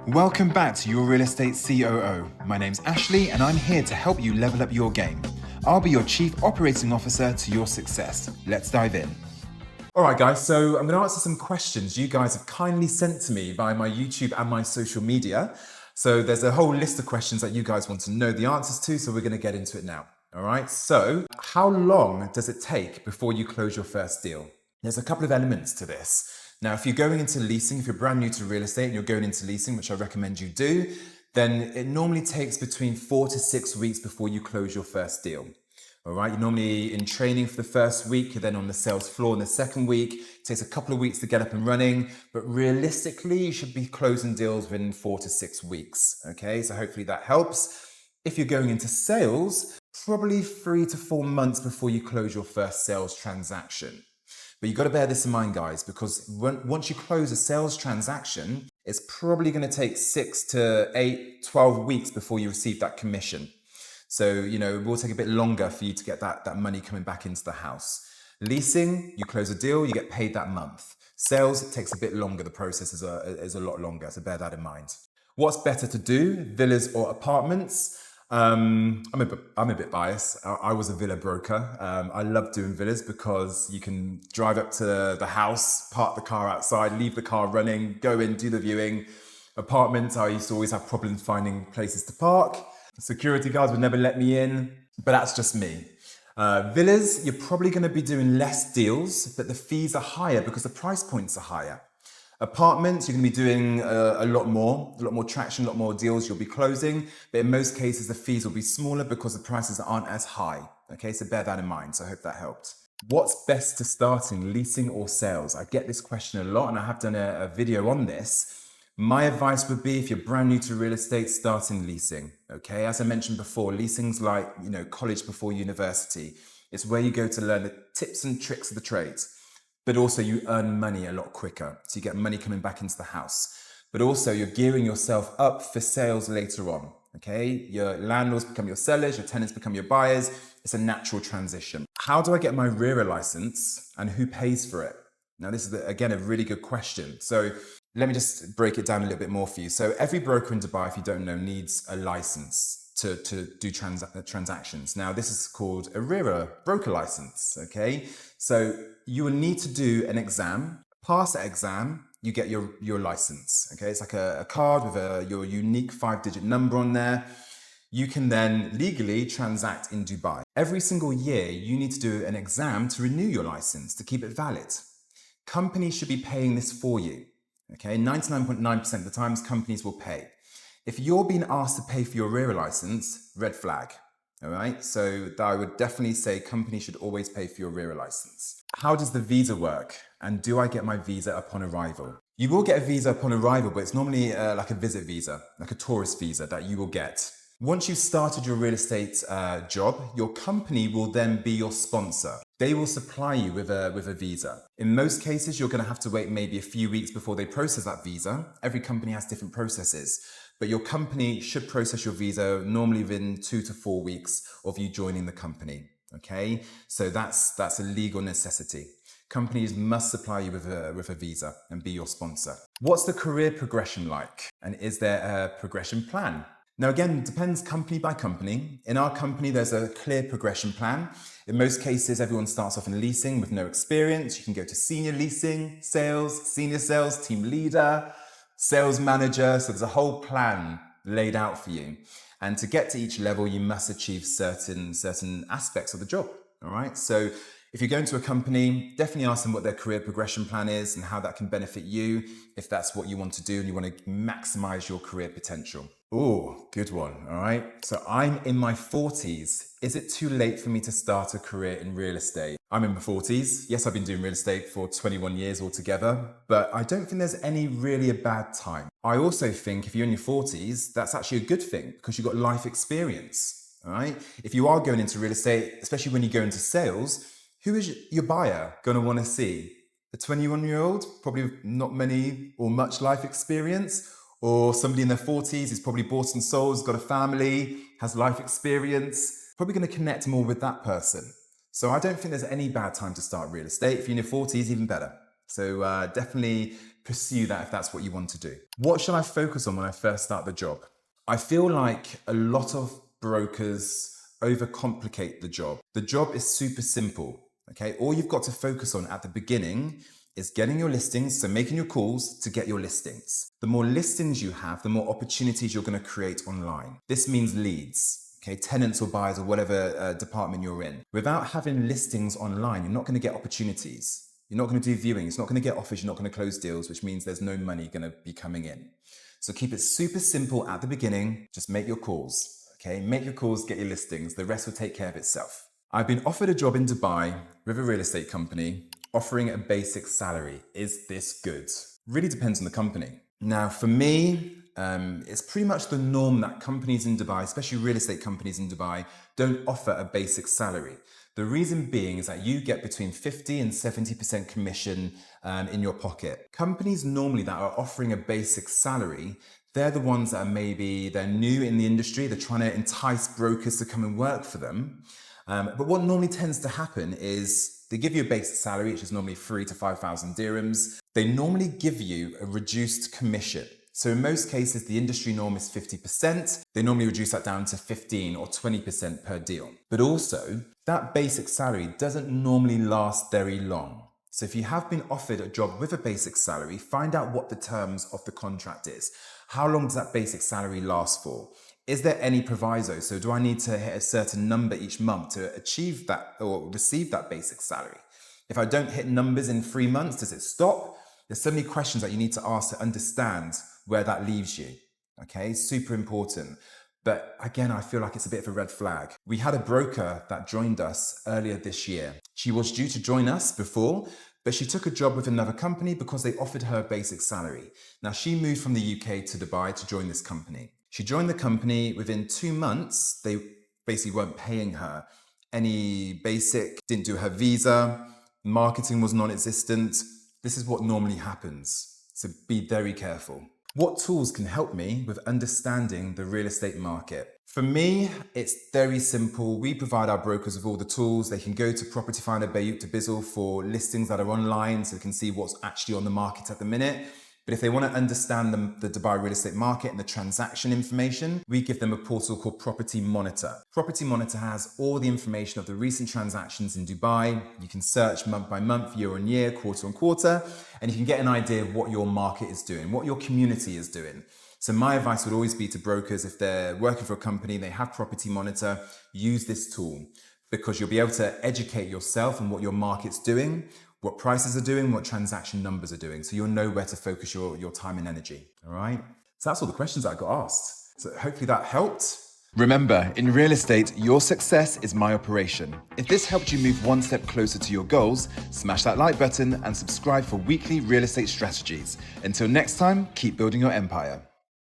Welcome back to Your Real Estate COO. My name's Ashley and I'm here to help you level up your game. I'll be your Chief Operating Officer to your success. Let's dive in. All right, guys, so I'm going to answer some questions you guys have kindly sent to me via my YouTube and my social media. So there's a whole list of questions that you guys want to know the answers to, so we're going to get into it now. All right, so how long does it take before you close your first deal? There's a couple of elements to this. Now, if you're going into leasing, if you're brand new to real estate and you're going into leasing, which I recommend you do, then it normally takes between 4 to 6 weeks before you close your first deal. All right, you're normally in training for the first week, you're then on the sales floor in the second week. It takes a couple of weeks to get up and running, but realistically, you should be closing deals within 4 to 6 weeks. Okay, so hopefully that helps. If you're going into sales, probably 3 to 4 months before you close your first sales transaction. But you've got to bear this in mind, guys, because once you close a sales transaction, it's probably going to take 6 to 8, 12 weeks before you receive that commission. So, it will take a bit longer for you to get that money coming back into the house. Leasing, you close a deal, you get paid that month. Sales, it takes a bit longer. The process is a lot longer, so bear that in mind. What's better to do, villas or apartments? I'm a bit biased. I was a villa broker. I love doing villas because you can drive up to the house, park the car outside, leave the car running, go in, do the viewing. Apartments, I used to always have problems finding places to park. Security guards would never let me in, but that's just me. Villas, you're probably going to be doing less deals, but the fees are higher because the price points are higher. Apartments, you're going to be doing a lot more traction, a lot more deals you'll be closing. But in most cases, the fees will be smaller because the prices aren't as high. Okay, so bear that in mind. So I hope that helped. What's best to start in, leasing or sales? I get this question a lot and I have done a video on this. My advice would be if you're brand new to real estate, start in leasing. Okay, as I mentioned before, leasing's like, college before university. It's where you go to learn the tips and tricks of the trades. But also you earn money a lot quicker. So you get money coming back into the house. But also you're gearing yourself up for sales later on. Okay, your landlords become your sellers, your tenants become your buyers. It's a natural transition. How do I get my RERA license and who pays for it? Now this is, again, a really good question. So let me just break it down a little bit more for you. So every broker in Dubai, if you don't know, needs a license to do transactions. Now this is called a RERA broker license, okay? So you will need to do an exam. Pass that exam, you get your license, okay? It's like a card with your unique 5-digit number on there. You can then legally transact in Dubai. Every single year, you need to do an exam to renew your license, to keep it valid. Companies should be paying this for you, okay? 99.9% of the times, companies will pay. If you're being asked to pay for your RERA license, red flag, all right? So I would definitely say companies should always pay for your RERA license. How does the visa work? And do I get my visa upon arrival? You will get a visa upon arrival, but it's normally like a visit visa, like a tourist visa that you will get. Once you've started your real estate job, your company will then be your sponsor. They will supply you with a visa. In most cases, you're going to have to wait maybe a few weeks before they process that visa. Every company has different processes. But your company should process your visa normally within 2 to 4 weeks of you joining the company, okay? So that's a legal necessity. Companies must supply you with a visa and be your sponsor. What's the career progression like? And is there a progression plan? Now, again, it depends company by company. In our company, there's a clear progression plan. In most cases, everyone starts off in leasing with no experience. You can go to senior leasing, sales, senior sales, team leader, sales manager. So there's a whole plan laid out for you. And to get to each level, you must achieve certain aspects of the job. All right. So if you go into a company, definitely ask them what their career progression plan is and how that can benefit you if that's what you want to do and you want to maximize your career potential. Oh, good one. All right. So I'm in my 40s. Is it too late for me to start a career in real estate? I'm in my 40s. Yes, I've been doing real estate for 21 years altogether, but I don't think there's any really a bad time. I also think if you're in your 40s, that's actually a good thing because you've got life experience. All right. If you are going into real estate, especially when you go into sales, who is your buyer going to want to see? A 21-year-old, probably not many or much life experience, or somebody in their 40s who's probably bought and sold, has got a family, has life experience, probably going to connect more with that person. So I don't think there's any bad time to start real estate. If you're in your 40s, even better. So definitely pursue that if that's what you want to do. What should I focus on when I first start the job? I feel like a lot of brokers overcomplicate the job. The job is super simple, okay? All you've got to focus on at the beginning is getting your listings, so making your calls to get your listings. The more listings you have, the more opportunities you're going to create online. This means leads, okay? Tenants or buyers or whatever department you're in. Without having listings online, you're not going to get opportunities. You're not going to do viewings, you're not going to get offers, you're not going to close deals, which means there's no money going to be coming in. So keep it super simple at the beginning. Just make your calls, okay? Make your calls, get your listings. The rest will take care of itself. I've been offered a job in Dubai with a real estate company offering a basic salary. Is this good? Really depends on the company. Now, for me, it's pretty much the norm that companies in Dubai, especially real estate companies in Dubai, don't offer a basic salary. The reason being is that you get between 50 and 70% commission in your pocket. Companies normally that are offering a basic salary, they're the ones that are they're new in the industry, they're trying to entice brokers to come and work for them. But what normally tends to happen is they give you a basic salary, which is normally 3,000 to 5,000 dirhams. They normally give you a reduced commission. So in most cases, the industry norm is 50%. They normally reduce that down to 15 or 20% per deal. But also, that basic salary doesn't normally last very long. So if you have been offered a job with a basic salary, find out what the terms of the contract is. How long does that basic salary last for? Is there any proviso? So do I need to hit a certain number each month to achieve that or receive that basic salary? If I don't hit numbers in 3 months, does it stop? There's so many questions that you need to ask to understand where that leaves you. Okay, super important. But again, I feel like it's a bit of a red flag. We had a broker that joined us earlier this year. She was due to join us before, but she took a job with another company because they offered her a basic salary. Now, she moved from the UK to Dubai to join this company. She joined the company. Within 2 months, they basically weren't paying her any basic, didn't do her visa, marketing was non-existent. This is what normally happens. So be very careful. What tools can help me with understanding the real estate market? For me, it's very simple. We provide our brokers with all the tools. They can go to Property Finder, Bayut to Bizzle for listings that are online so they can see what's actually on the market at the minute. But if they want to understand the Dubai real estate market and the transaction information, we give them a portal called Property Monitor. Property Monitor has all the information of the recent transactions in Dubai. You can search month by month, year on year, quarter on quarter, and you can get an idea of what your market is doing, what your community is doing. So my advice would always be to brokers, if they're working for a company, they have Property Monitor, use this tool because you'll be able to educate yourself on what your market's doing, what prices are doing, what transaction numbers are doing. So you'll know where to focus your time and energy, all right? So that's all the questions that I got asked. So hopefully that helped. Remember, in real estate, your success is my operation. If this helped you move one step closer to your goals, smash that like button and subscribe for weekly real estate strategies. Until next time, keep building your empire.